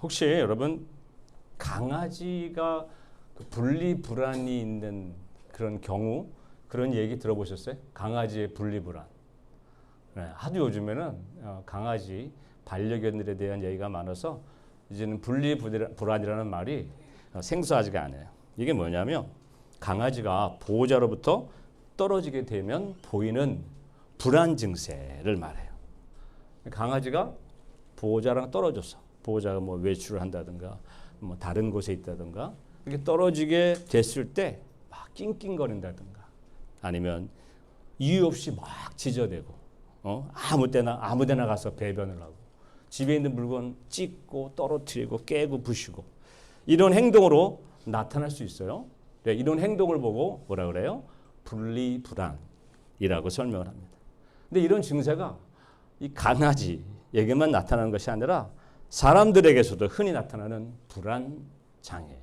혹시 여러분 강아지가 분리불안이 있는 그런 경우 그런 얘기 들어보셨어요? 강아지의 분리불안. 네, 하도 요즘에는 강아지 반려견들에 대한 얘기가 많아서 이제는 분리불안이라는 말이 생소하지가 않아요. 이게 뭐냐면 강아지가 보호자로부터 떨어지게 되면 보이는 불안 증세를 말해요. 강아지가 보호자랑 떨어져서 보호자가 뭐 외출을 한다든가 뭐 다른 곳에 있다든가 이렇게 떨어지게 됐을 때 막 낑낑거린다든가 아니면 이유 없이 막 짖어대고 아무 데나 가서 배변을 하고 집에 있는 물건 찢고 떨어뜨리고 깨고 부시고 이런 행동으로 나타날 수 있어요. 네, 이런 행동을 보고 뭐라 그래요? 분리불안이라고 설명을 합니다. 근데 이런 증세가 이 강아지에게만 나타나는 것이 아니라 사람들에게서도 흔히 나타나는 불안 장애예요.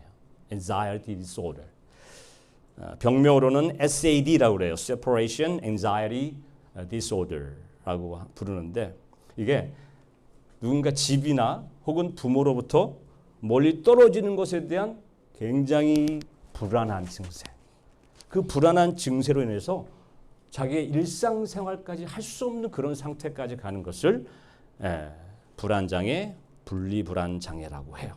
Anxiety disorder. 병명으로는 SAD라고 그래요. Separation Anxiety Disorder라고 부르는데 이게 누군가 집이나 혹은 부모로부터 멀리 떨어지는 것에 대한 굉장히 불안한 증세. 그 불안한 증세로 인해서 자기의 일상생활까지 할 수 없는 그런 상태까지 가는 것을 불안장애, 분리불안장애라고 해요.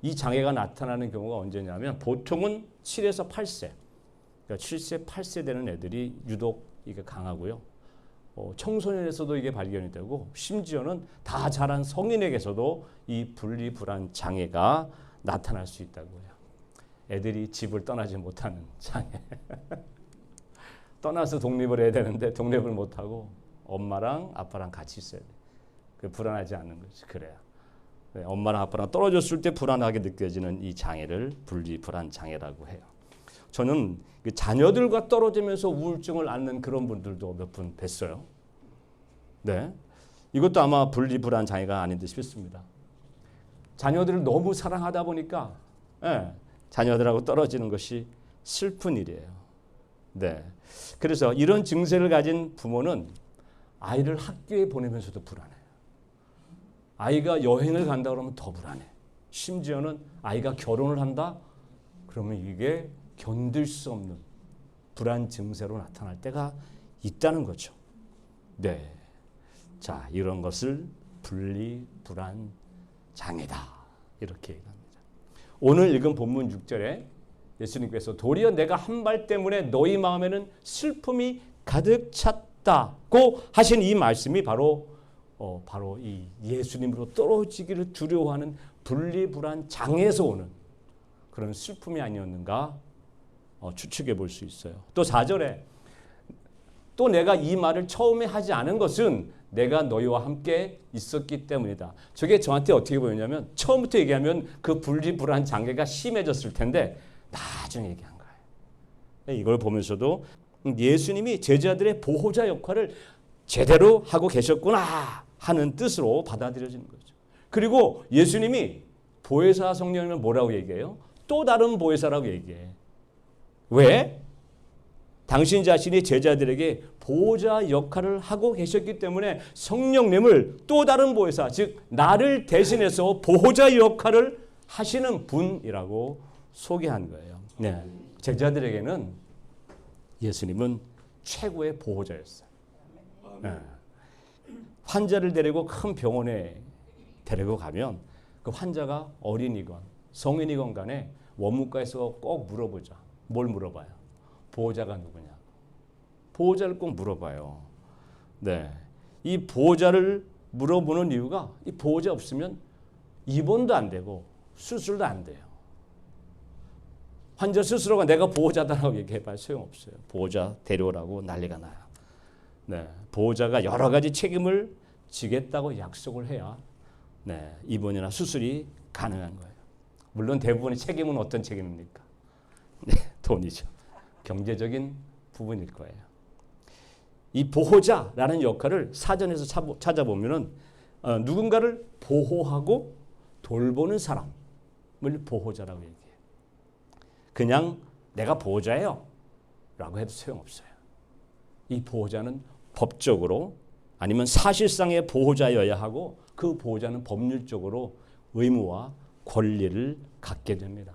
이 장애가 나타나는 경우가 언제냐면 보통은 7에서 8세, 그러니까 7세, 8세 되는 애들이 유독 이게 강하고요. 청소년에서도 이게 발견이 되고 심지어는 다 자란 성인에게서도 이 분리불안 장애가 나타날 수 있다고요. 애들이 집을 떠나지 못하는 장애. 떠나서 독립을 해야 되는데 독립을 못하고 엄마랑 아빠랑 같이 있어야 돼. 그 불안하지 않는 거지. 그래야. 네, 엄마랑 아빠랑 떨어졌을 때 불안하게 느껴지는 이 장애를 분리불안 장애라고 해요. 저는 그 자녀들과 떨어지면서 우울증을 앓는 그런 분들도 몇 분 뵀어요. 네, 이것도 아마 분리불안 장애가 아닌 듯 싶습니다. 자녀들을 너무 사랑하다 보니까 자녀들하고 떨어지는 것이 슬픈 일이에요. 네, 그래서 이런 증세를 가진 부모는 아이를 학교에 보내면서도 불안해요. 아이가 여행을 간다 그러면 더 불안해. 심지어는 아이가 결혼을 한다? 그러면 이게 견딜 수 없는 불안 증세로 나타날 때가 있다는 거죠. 네. 자, 이런 것을 분리불안 장애다. 이렇게 얘기합니다. 오늘 읽은 본문 6절에 예수님께서 도리어 내가 한 말 때문에 너희 마음에는 슬픔이 가득 찼다고 하신 이 말씀이 바로 이 예수님으로 떨어지기를 두려워하는 분리불안 장애에서 오는 그런 슬픔이 아니었는가 추측해 볼 수 있어요. 또 4절에 또 내가 이 말을 처음에 하지 않은 것은 내가 너희와 함께 있었기 때문이다. 저게 저한테 어떻게 보였냐면 처음부터 얘기하면 그 분리불안 장애가 심해졌을 텐데 나중에 얘기한 거예요. 이걸 보면서도 예수님이 제자들의 보호자 역할을 제대로 하고 계셨구나 하는 뜻으로 받아들여지는 거죠. 그리고 예수님이 보혜사 성령을 뭐라고 얘기해요? 또 다른 보혜사라고 얘기해. 왜? 당신 자신이 제자들에게 보호자 역할을 하고 계셨기 때문에 성령님을 또 다른 보혜사, 즉 나를 대신해서 보호자 역할을 하시는 분이라고 소개한 거예요. 네. 제자들에게는 예수님은 최고의 보호자였어요. 네. 환자를 데리고 큰 병원에 데리고 가면 그 환자가 어린이건 성인이건 간에 원무과에서 꼭 물어보자. 뭘 물어봐요? 보호자가 누구냐? 보호자를 꼭 물어봐요. 네. 이 보호자를 물어보는 이유가 이 보호자 없으면 입원도 안 되고 수술도 안 돼요. 환자 스스로가 내가 보호자다라고 얘기해봐야 소용없어요. 보호자 데려오라고 난리가 나요. 네, 보호자가 여러 가지 책임을 지겠다고 약속을 해야 입원이나 수술이 가능한 거예요. 물론 대부분의 책임은 어떤 책임입니까? 네, 돈이죠. 경제적인 부분일 거예요. 이 보호자라는 역할을 사전에서 찾아보면은 누군가를 보호하고 돌보는 사람을 보호자라고 얘기해요. 그냥 내가 보호자예요 라고 해도 소용없어요. 이 보호자는 법적으로 아니면 사실상의 보호자여야 하고 그 보호자는 법률적으로 의무와 권리를 갖게 됩니다.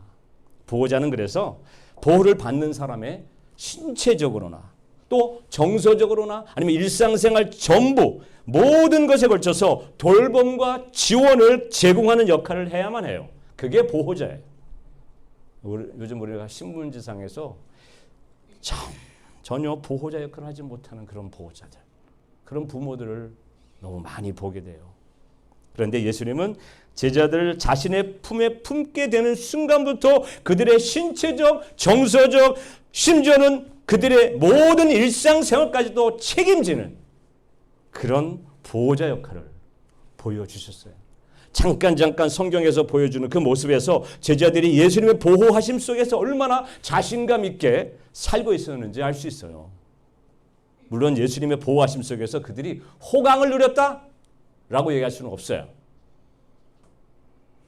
보호자는 그래서 보호를 받는 사람의 신체적으로나 또 정서적으로나 아니면 일상생활 전부 모든 것에 걸쳐서 돌봄과 지원을 제공하는 역할을 해야만 해요. 그게 보호자예요. 요즘 우리가 신문지상에서 전혀 보호자 역할을 하지 못하는 그런 보호자들, 그런 부모들을 너무 많이 보게 돼요. 그런데 예수님은 제자들을 자신의 품에 품게 되는 순간부터 그들의 신체적, 정서적, 심지어는 그들의 모든 일상생활까지도 책임지는 그런 보호자 역할을 보여주셨어요. 잠깐 성경에서 보여주는 그 모습에서 제자들이 예수님의 보호하심 속에서 얼마나 자신감 있게 살고 있었는지 알 수 있어요. 물론 예수님의 보호하심 속에서 그들이 호강을 누렸다라고 얘기할 수는 없어요.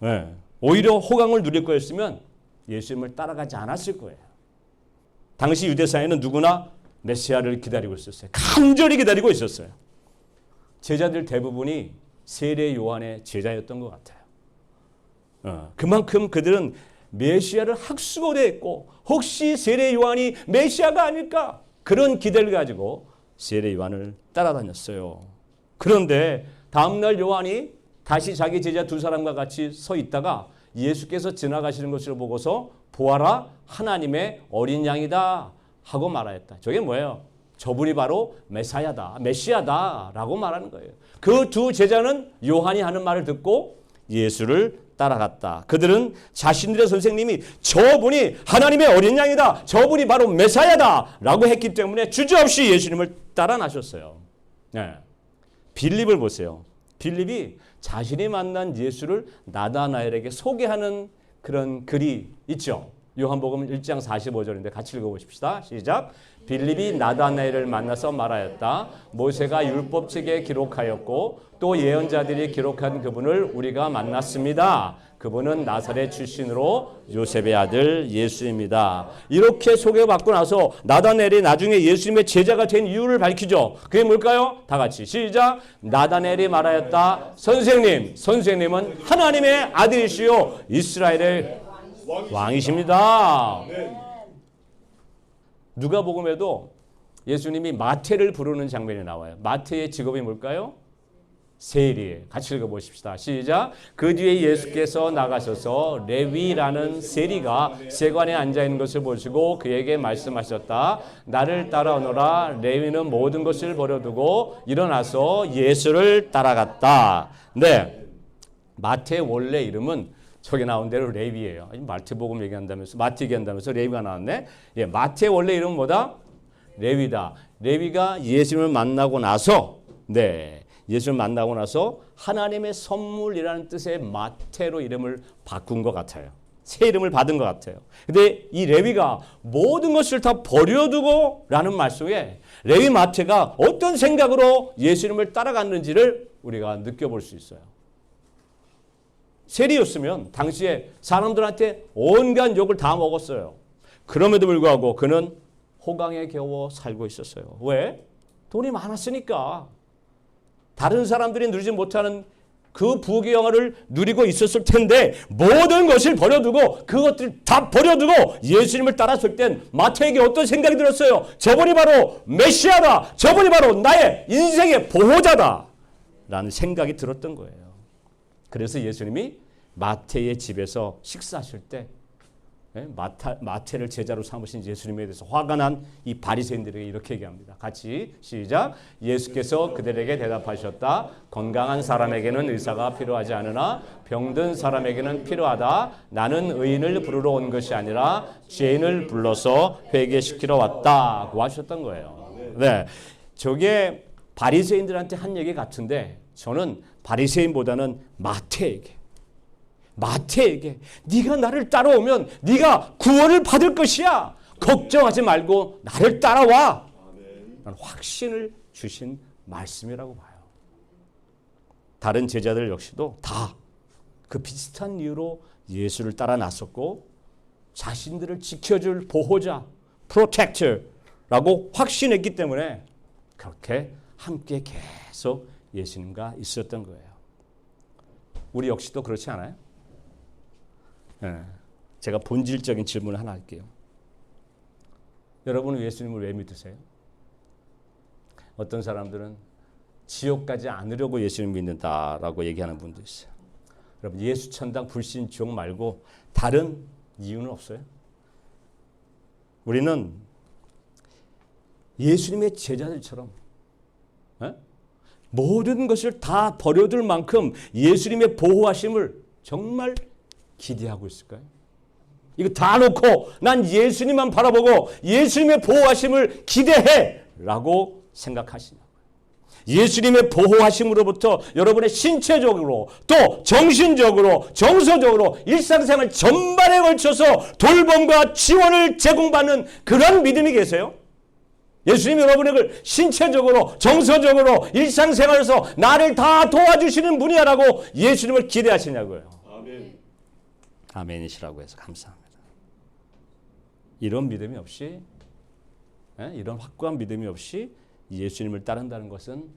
네. 오히려 호강을 누릴 거였으면 예수님을 따라가지 않았을 거예요. 당시 유대사회는 누구나 메시아를 기다리고 있었어요. 간절히 기다리고 있었어요. 제자들 대부분이 세례 요한의 제자였던 것 같아요. 그만큼 그들은 메시아를 학수고대했고 혹시 세례 요한이 메시아가 아닐까 그런 기대를 가지고 세례 요한을 따라다녔어요. 그런데 다음날 요한이 다시 자기 제자 두 사람과 같이 서 있다가 예수께서 지나가시는 것을 보고서 보아라 하나님의 어린 양이다 하고 말하였다. 저게 뭐예요? 저분이 바로 메사야다, 메시아다 라고 말하는 거예요. 그 두 제자는 요한이 하는 말을 듣고 예수를 따라갔다. 그들은 자신들의 선생님이 저분이 하나님의 어린 양이다, 저분이 바로 메사야다 라고 했기 때문에 주저없이 예수님을 따라 나셨어요. 네. 빌립을 보세요. 빌립이 자신이 만난 예수를 나다나엘에게 소개하는 그런 글이 있죠. 요한복음 1장 45절인데 같이 읽어보십시다. 시작. 빌립이 나다나엘을 만나서 말하였다. 모세가 율법책에 기록하였고 또 예언자들이 기록한 그분을 우리가 만났습니다. 그분은 나사렛 출신으로 요셉의 아들 예수입니다. 이렇게 소개받고 나서 나다나엘이 나중에 예수님의 제자가 된 이유를 밝히죠. 그게 뭘까요? 다 같이 시작. 나다나엘이 말하였다. 선생님은 하나님의 아들이시요 이스라엘의 왕이십니다. 누가복음에도 예수님이 마태를 부르는 장면이 나와요. 마태의 직업이 뭘까요? 세리예요. 같이 읽어보십시다. 시작. 그 뒤에 예수께서 나가셔서 레위라는 세리가 세관에 앉아있는 것을 보시고 그에게 말씀하셨다. 나를 따라오너라. 레위는 모든 것을 버려두고 일어나서 예수를 따라갔다. 네, 마태의 원래 이름은 저기 나온 대로 레위예요. 마태복음 얘기한다면서 레위가 나왔네. 예, 마태의 원래 이름은 뭐다? 레위다. 레위가 예수님을 만나고 나서 예수님을 만나고 나서 하나님의 선물이라는 뜻의 마태로 이름을 바꾼 것 같아요. 새 이름을 받은 것 같아요. 근데 이 레위가 모든 것을 다 버려두고 라는 말 속에 레위 마태가 어떤 생각으로 예수님을 따라갔는지를 우리가 느껴볼 수 있어요. 세리였으면 당시에 사람들한테 온갖 욕을 다 먹었어요. 그럼에도 불구하고 그는 호강에 겨워 살고 있었어요. 왜? 돈이 많았으니까. 다른 사람들이 누리지 못하는 그 부귀 영화를 누리고 있었을 텐데 모든 것을 버려두고 그것들 다 버려두고 예수님을 따랐을 땐 마태에게 어떤 생각이 들었어요? 저분이 바로 메시아다. 저분이 바로 나의 인생의 보호자다. 라는 생각이 들었던 거예요. 그래서 예수님이 마태의 집에서 식사하실 때 마태를 제자로 삼으신 예수님에 대해서 화가 난 이 바리새인들에게 이렇게 얘기합니다. 같이 시작. 예수께서 그들에게 대답하셨다. 건강한 사람에게는 의사가 필요하지 않으나 병든 사람에게는 필요하다. 나는 의인을 부르러 온 것이 아니라 죄인을 불러서 회개시키러 왔다고 하셨던 거예요. 네, 저게 바리새인들한테 한 얘기 같은데 저는 바리새인보다는 마태에게 네가 나를 따라오면 네가 구원을 받을 것이야. 걱정하지 말고 나를 따라와. 라는 확신을 주신 말씀이라고 봐요. 다른 제자들 역시도 다 그 비슷한 이유로 예수를 따라 나섰고 자신들을 지켜줄 보호자, 프로텍터라고 확신했기 때문에 그렇게 함께 계속 예수님과 있었던 거예요. 우리 역시도 그렇지 않아요? 예. 제가 본질적인 질문을 하나 할게요. 여러분은 예수님을 왜 믿으세요? 어떤 사람들은 지옥 가지 않으려고 예수님 믿는다라고 얘기하는 분도 있어요. 여러분 예수 천당 불신 지옥 말고 다른 이유는 없어요. 우리는 예수님의 제자들처럼 모든 것을 다 버려둘 만큼 예수님의 보호하심을 정말 기대하고 있을까요? 이거 다 놓고 난 예수님만 바라보고 예수님의 보호하심을 기대해 라고 생각하시냐고요. 예수님의 보호하심으로부터 여러분의 신체적으로 또 정신적으로 정서적으로 일상생활 전반에 걸쳐서 돌봄과 지원을 제공받는 그런 믿음이 계세요? 예수님이 여러분에게 신체적으로 정서적으로 일상생활에서 나를 다 도와주시는 분이야라고 예수님을 기대하시냐고요. 아멘. 아멘이시라고 해서 감사합니다. 이런 믿음이 없이 이런 확고한 믿음이 없이 예수님을 따른다는 것은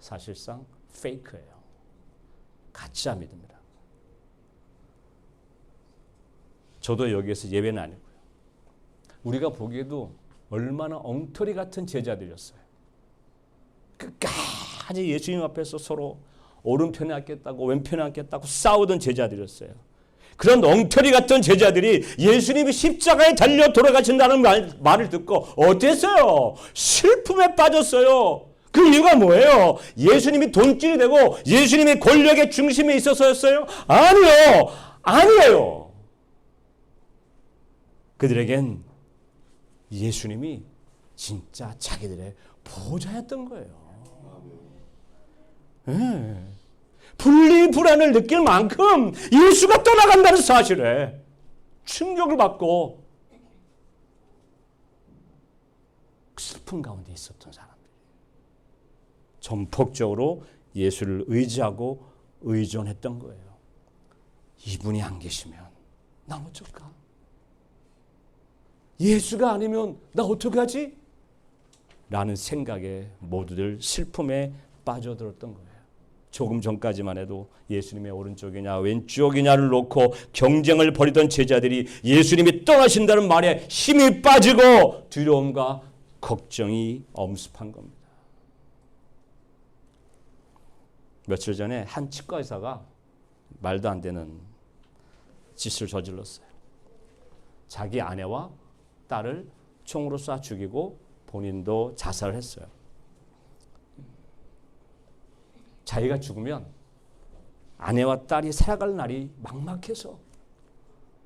사실상 페이크예요. 가짜 믿음이라. 저도 여기에서 예외는 아니고요. 우리가 보기에도 얼마나 엉터리 같은 제자들이었어요. 끝까지 예수님 앞에서 서로 오른편에 앉겠다고 왼편에 앉겠다고 싸우던 제자들이었어요. 그런 엉터리 같은 제자들이 예수님이 십자가에 달려 돌아가신다는 말을 듣고 어땠어요? 슬픔에 빠졌어요. 그 이유가 뭐예요? 예수님이 돈줄이 되고 예수님이 권력의 중심에 있어서였어요? 아니요. 아니에요. 그들에겐 예수님이 진짜 자기들의 보호자였던 거예요. 네. 분리불안을 느낄 만큼 예수가 떠나간다는 사실에 충격을 받고 슬픔 가운데 있었던 사람들이 전폭적으로 예수를 의지하고 의존했던 거예요. 이분이 안 계시면 나 어쩔까? 예수가 아니면 나 어떡하지? 라는 생각에 모두들 슬픔에 빠져들었던 거예요. 조금 전까지만 해도 예수님의 오른쪽이냐 왼쪽이냐를 놓고 경쟁을 벌이던 제자들이 예수님이 떠나신다는 말에 힘이 빠지고 두려움과 걱정이 엄습한 겁니다. 며칠 전에 한 치과 의사가 말도 안 되는 짓을 저질렀어요. 자기 아내와 딸을 총으로 쏴 죽이고 본인도 자살을 했어요. 자기가 죽으면 아내와 딸이 살아갈 날이 막막해서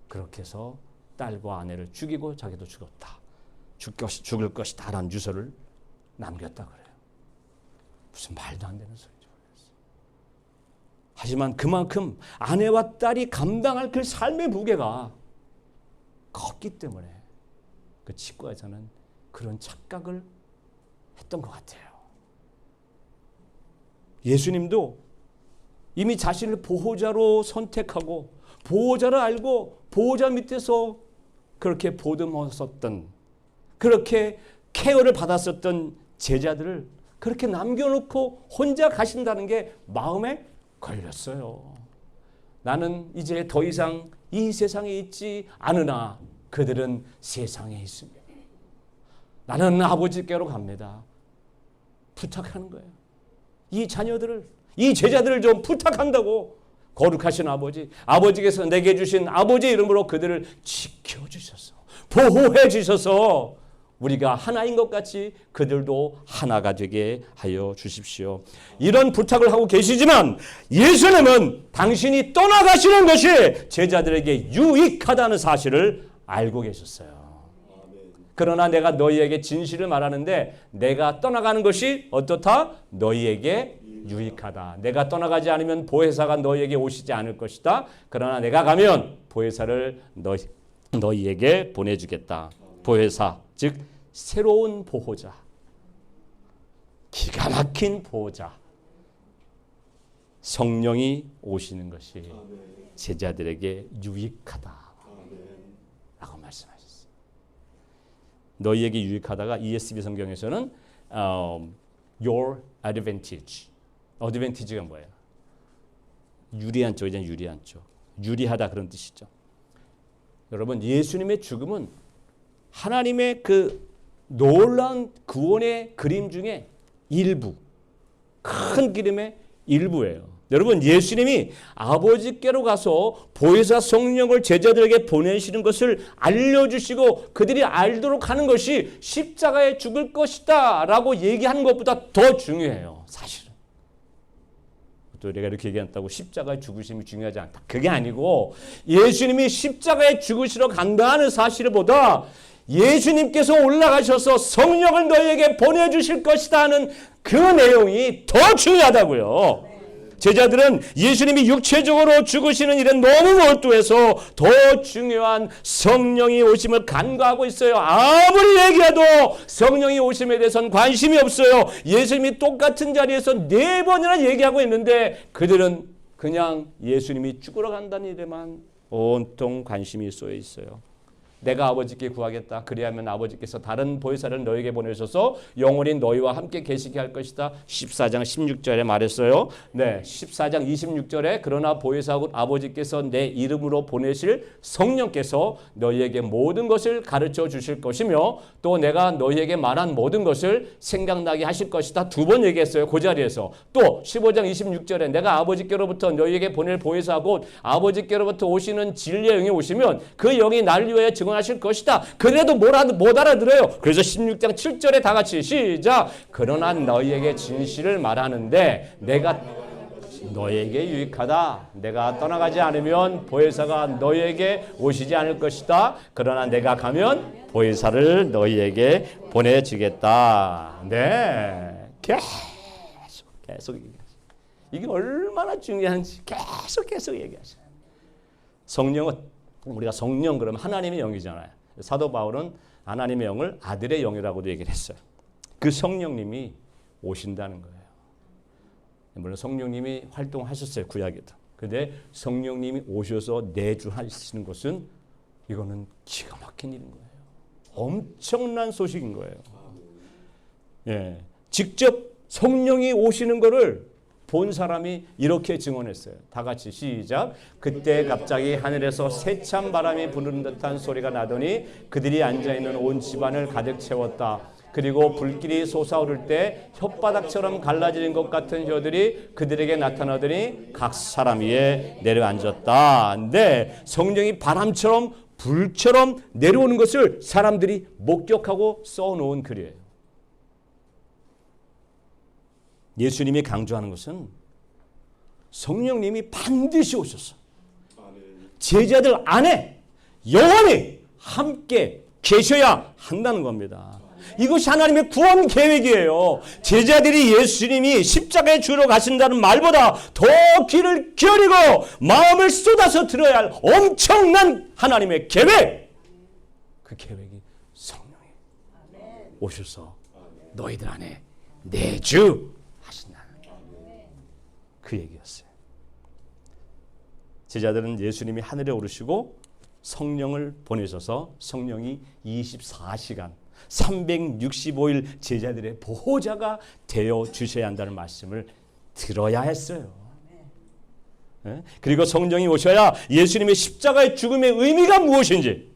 그렇게 해서 딸과 아내를 죽이고 자기도 죽었다. 죽을 것이다 라는 유서를 남겼다 그래요. 무슨 말도 안 되는 소리죠. 하지만 그만큼 아내와 딸이 감당할 그 삶의 무게가 컸기 때문에 그 치과에서는 그런 착각을 했던 것 같아요. 예수님도 이미 자신을 보호자로 선택하고 보호자를 알고 보호자 밑에서 그렇게 보듬었었던 그렇게 케어를 받았었던 제자들을 그렇게 남겨놓고 혼자 가신다는 게 마음에 걸렸어요. 나는 이제 더 이상 이 세상에 있지 않으나 그들은 세상에 있습니다. 나는 아버지께로 갑니다. 부탁하는 거예요. 이 자녀들을, 이 제자들을 좀 부탁한다고. 거룩하신 아버지, 아버지께서 내게 주신 아버지 이름으로 그들을 지켜주셔서 보호해 주셔서 우리가 하나인 것 같이 그들도 하나가 되게 하여 주십시오. 이런 부탁을 하고 계시지만 예수님은 당신이 떠나가시는 것이 제자들에게 유익하다는 사실을 알고 계셨어요. 그러나 내가 너희에게 진실을 말하는데 내가 떠나가는 것이 어떻다? 너희에게 유익하다. 내가 떠나가지 않으면 보혜사가 너희에게 오시지 않을 것이다. 그러나 내가 가면 보혜사를 너희에게 보내주겠다. 보혜사, 즉 새로운 보호자, 기가 막힌 보호자, 성령이 오시는 것이 제자들에게 유익하다 라고 말씀하셨어요. 너희에게 유익하다가 ESV 성경에서는 your advantage. advantage가 뭐예요? 유리한 쪽이잖아요. 유리한 쪽. 유리하다 그런 뜻이죠. 여러분 예수님의 죽음은 하나님의 그 놀라운 구원의 그림 중에 일부, 큰 그림의 일부예요. 여러분 예수님이 아버지께로 가서 보혜사 성령을 제자들에게 보내시는 것을 알려주시고 그들이 알도록 하는 것이 십자가에 죽을 것이다 라고 얘기하는 것보다 더 중요해요. 사실은. 또 우리가 이렇게 얘기한다고 십자가에 죽으심이 중요하지 않다. 그게 아니고 예수님이 십자가에 죽으시러 간다는 사실을 보다 예수님께서 올라가셔서 성령을 너희에게 보내주실 것이다 하는 그 내용이 더 중요하다고요. 제자들은 예수님이 육체적으로 죽으시는 일은 너무 몰두해서 더 중요한 성령이 오심을 간과하고 있어요. 아무리 얘기해도 성령이 오심에 대해서는 관심이 없어요. 예수님이 똑같은 자리에서 4번이나 얘기하고 있는데 그들은 그냥 예수님이 죽으러 간다는 일에만 온통 관심이 쏘여 있어요. 내가 아버지께 구하겠다. 그리하면 아버지께서 다른 보혜사를 너에게 보내셔서 영원히 너희와 함께 계시게 할 것이다. 14장 16절에 말했어요. 네, 14장 26절에 그러나 보혜사 아버지께서 내 이름으로 보내실 성령께서 너희에게 모든 것을 가르쳐 주실 것이며 또 내가 너희에게 말한 모든 것을 생각나게 하실 것이다. 2번 얘기했어요. 그 자리에서. 또 15장 26절에 내가 아버지께로부터 너희에게 보낼 보혜사 곧 아버지께로부터 오시는 진리의 영이 오시면 그 영이 나를 위하여 하실 것이다. 그래도 못 알아들어요. 그래서 16장 7절에 다 같이 시작. 그러나 너희에게 진실을 말하는데 내가 너희에게 유익하다. 내가 떠나가지 않으면 보혜사가 너희에게 오시지 않을 것이다. 그러나 내가 가면 보혜사를 너희에게 보내주겠다. 네, 계속 이게 얼마나 중요한지 계속 얘기하셔요. 성령은 우리가 성령 그러면 하나님의 영이잖아요. 사도 바울은 하나님의 영을 아들의 영이라고도 얘기를 했어요. 그 성령님이 오신다는 거예요. 물론 성령님이 활동하셨어요. 구약에도. 그런데 성령님이 오셔서 내주하시는 것은 이거는 기가 막힌 일인 거예요. 엄청난 소식인 거예요. 예, 직접 성령이 오시는 거를 본 사람이 이렇게 증언했어요. 다 같이 시작. 그때 갑자기 하늘에서 세찬 바람이 부는 듯한 소리가 나더니 그들이 앉아있는 온 집안을 가득 채웠다. 그리고 불길이 솟아오를 때 혓바닥처럼 갈라지는 것 같은 혀들이 그들에게 나타나더니 각 사람 위에 내려앉았다. 근데 성령이 바람처럼 불처럼 내려오는 것을 사람들이 목격하고 써놓은 글이에요. 예수님이 강조하는 것은 성령님이 반드시 오셔서 제자들 안에 영원히 함께 계셔야 한다는 겁니다. 이것이 하나님의 구원 계획이에요. 제자들이 예수님이 십자가에 주러 가신다는 말보다 더 귀를 기울이고 마음을 쏟아서 들어야 할 엄청난 하나님의 계획. 그 계획이 성령이 오셔서 너희들 안에 내주 그 얘기였어요. 제자들은 예수님이 하늘에 오르시고 성령을 보내셔서 성령이 24시간 365일 제자들의 보호자가 되어 주셔야 한다는 말씀을 들어야 했어요. 네? 그리고 성령이 오셔야 예수님의 십자가의 죽음의 의미가 무엇인지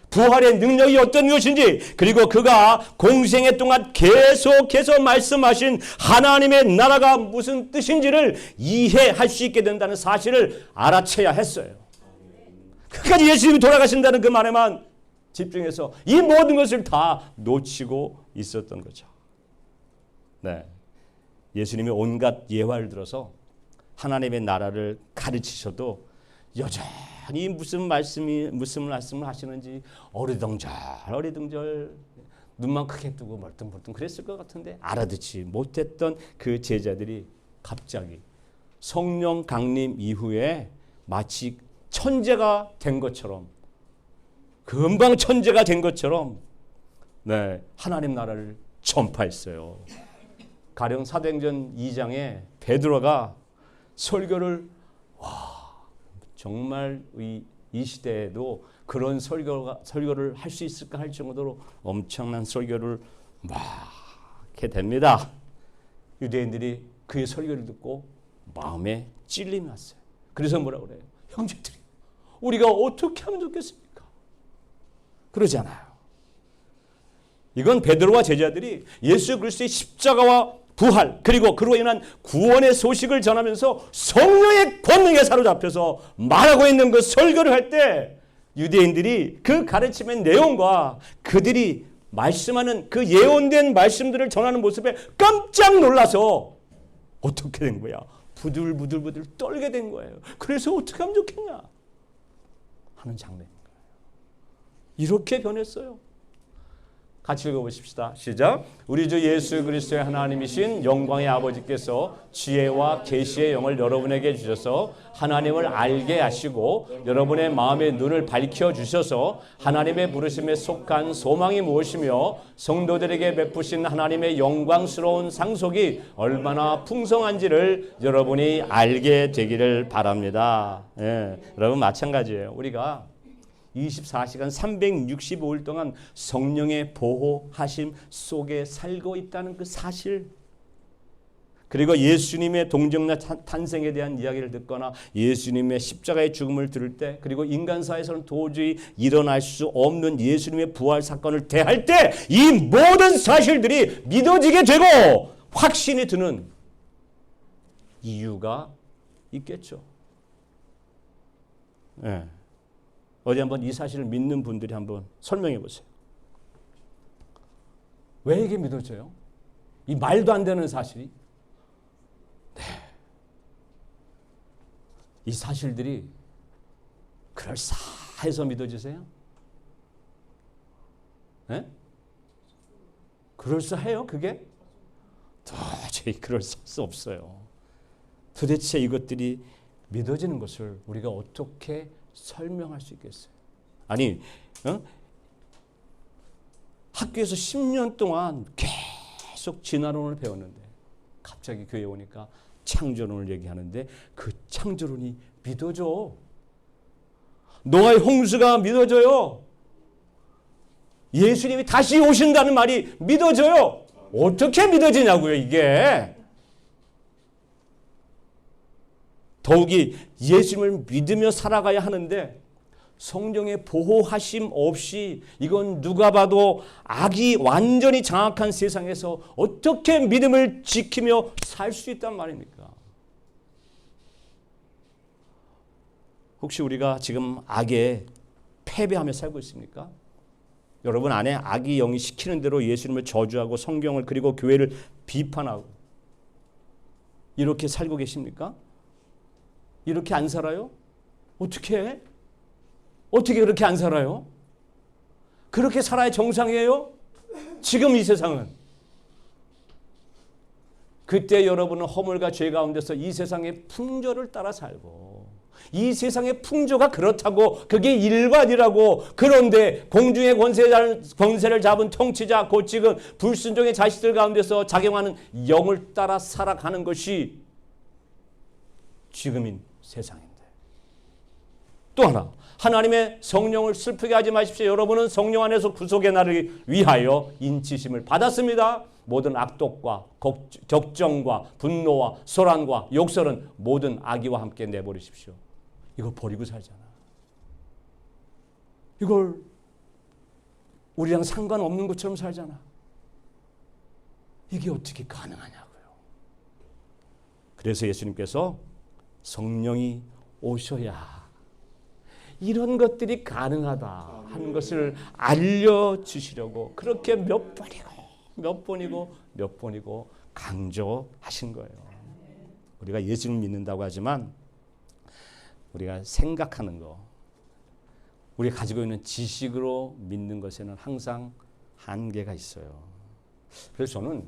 부활의 능력이 어떤 것인지 그리고 그가 공생애 동안 계속해서 말씀하신 하나님의 나라가 무슨 뜻인지를 이해할 수 있게 된다는 사실을 알아채야 했어요. 끝까지 예수님이 돌아가신다는 그 말에만 집중해서 이 모든 것을 다 놓치고 있었던 거죠. 네, 예수님이 온갖 예화를 들어서 하나님의 나라를 가르치셔도 여전히 무슨 말씀을 하시는지 어리둥절 눈만 크게 뜨고 멀뚱멀뚱 그랬을 것 같은데 알아듣지 못했던 그 제자들이 갑자기 성령 강림 이후에 마치 천재가 된 것처럼 금방 천재가 된 것처럼 네, 하나님 나라를 전파했어요. 가령 사도행전 2장에 베드로가 설교를 정말 이 시대에도 그런 설교를 할 수 있을까 할 정도로 엄청난 설교를 막 하게 됩니다. 유대인들이 그의 설교를 듣고 마음에 찔림이 왔어요. 그래서 뭐라 그래요? 형제들이 우리가 어떻게 하면 좋겠습니까? 그러잖아요. 이건 베드로와 제자들이 예수 그리스도의 십자가와 부활 그리고 그로 인한 구원의 소식을 전하면서 성령의 권능에 사로잡혀서 말하고 있는 그 설교를 할 때 유대인들이 그 가르침의 내용과 그들이 말씀하는 그 예언된 말씀들을 전하는 모습에 깜짝 놀라서 어떻게 된 거야? 부들부들 떨게 된 거예요. 그래서 어떻게 하면 좋겠냐 하는 장면인 거예요. 이렇게 변했어요. 같이 읽어보십시다. 시작. 우리 주 예수 그리스도의 하나님이신 영광의 아버지께서 지혜와 계시의 영을 여러분에게 주셔서 하나님을 알게 하시고 여러분의 마음의 눈을 밝혀 주셔서 하나님의 부르심에 속한 소망이 무엇이며 성도들에게 베푸신 하나님의 영광스러운 상속이 얼마나 풍성한지를 여러분이 알게 되기를 바랍니다. 예, 여러분 마찬가지예요. 우리가 24시간 365일 동안 성령의 보호하심 속에 살고 있다는 그 사실, 그리고 예수님의 동정나 탄생에 대한 이야기를 듣거나 예수님의 십자가의 죽음을 들을 때, 그리고 인간사에서는 도저히 일어날 수 없는 예수님의 부활 사건을 대할 때 이 모든 사실들이 믿어지게 되고 확신이 드는 이유가 있겠죠. 네. 어디 한번 이 사실을 믿는 분들이 한번 설명해 보세요. 왜 이게 믿어져요? 이 말도 안 되는 사실이. 네. 이 사실들이 그럴싸해서 믿어지세요? 네? 그럴싸해요, 그게? 도저히 그럴싸할 수 없어요. 도대체 이것들이 믿어지는 것을 우리가 어떻게 설명할 수 있겠어요? 아니, 학교에서 10년 동안 계속 진화론을 배웠는데 갑자기 교회에 오니까 창조론을 얘기하는데 그 창조론이 믿어져. 노아의 홍수가 믿어져요. 예수님이 다시 오신다는 말이 믿어져요. 어떻게 믿어지냐고요, 이게. 더욱이 예수님을 믿으며 살아가야 하는데 성령의 보호하심 없이 이건 누가 봐도 악이 완전히 장악한 세상에서 어떻게 믿음을 지키며 살 수 있단 말입니까? 혹시 우리가 지금 악에 패배하며 살고 있습니까? 여러분 안에 악이 영이 시키는 대로 예수님을 저주하고 성경을 그리고 교회를 비판하고 이렇게 살고 계십니까? 이렇게 안 살아요? 어떻게 그렇게 안 살아요? 그렇게 살아야 정상이에요? 지금 이 세상은. 그때 여러분은 허물과 죄 가운데서 이 세상의 풍조를 따라 살고 이 세상의 풍조가 그렇다고 그게 일반이라고, 그런데 공중의 권세를 잡은 통치자 곧 지금 불순종의 자식들 가운데서 작용하는 영을 따라 살아가는 것이 지금인 세상인데. 또 하나, 하나님의 성령을 슬프게 하지 마십시오. 여러분은 성령 안에서 구속의 날을 위하여 인치심을 받았습니다. 모든 악독과 적정과 분노와 소란과 욕설은 모든 악의와 함께 내버리십시오. 이거 버리고 살잖아. 이걸 우리랑 상관없는 것처럼 살잖아. 이게 어떻게 가능하냐고요. 그래서 예수님께서 성령이 오셔야 이런 것들이 가능하다 하는 것을 알려주시려고 그렇게 몇 번이고 강조하신 거예요. 우리가 예수를 믿는다고 하지만 우리가 생각하는 거, 우리가 가지고 있는 지식으로 믿는 것에는 항상 한계가 있어요. 그래서 저는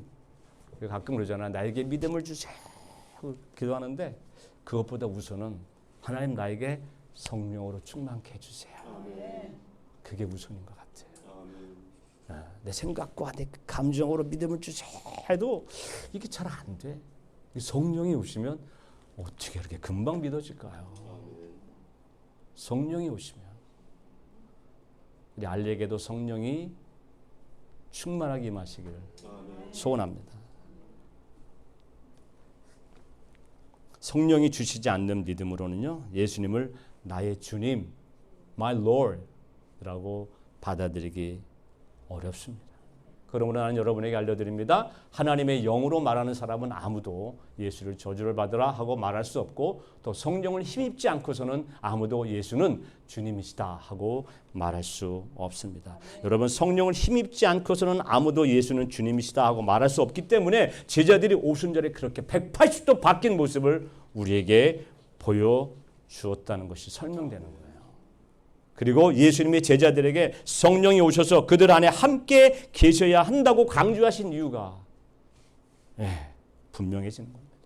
가끔 그러잖아. 나에게 믿음을 주세요 기도하는데 그것보다 우선은 하나님 나에게 성령으로 충만케 해주세요. 그게 우선인 것 같아요. 내 생각과 내 감정으로 믿음을 주세요 해도 이게 잘 안 돼. 성령이 오시면 어떻게 이렇게 금방 믿어질까요? 성령이 오시면 우리 알리에게도 성령이 충만하게 임하시기를 소원합니다. 성령이 주시지 않는 믿음으로는요, 예수님을 나의 주님, my Lord라고 받아들이기 어렵습니다. 그러므로 나는 여러분에게 알려드립니다. 하나님의 영으로 말하는 사람은 아무도 예수를 저주를 받으라 하고 말할 수 없고, 또 성령을 힘입지 않고서는 아무도 예수는 주님이시다 하고 말할 수 없습니다. 여러분, 성령을 힘입지 않고서는 아무도 예수는 주님이시다 하고 말할 수 없기 때문에 제자들이 오순절에 그렇게 180도 바뀐 모습을 우리에게 보여주었다는 것이 설명되는 거예요. 그리고 예수님의 제자들에게 성령이 오셔서 그들 안에 함께 계셔야 한다고 강조하신 이유가 분명해지는 겁니다.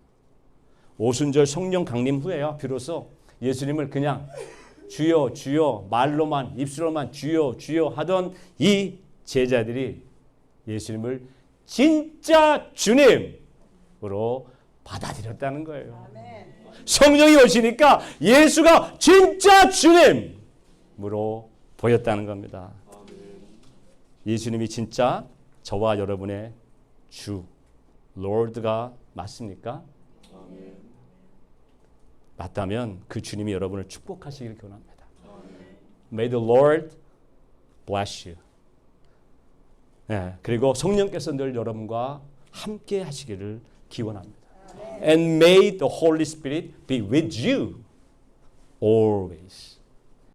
오순절 성령 강림 후에야 비로소 예수님을 그냥 주여 주여 말로만 입술로만 주여 주여 하던 이 제자들이 예수님을 진짜 주님으로 받아들였다는 거예요. 성령이 오시니까 예수가 진짜 주님 으로 보였다는 겁니다. 예수님이 진짜 저와 여러분의 주, Lord가 맞습니까? 맞다면 그 주님이 여러분을 축복하시길 권합니다. May the Lord bless you. 그리고 성령께서 늘 여러분과 함께 하시기를 기원합니다. And may the Holy Spirit be with you always.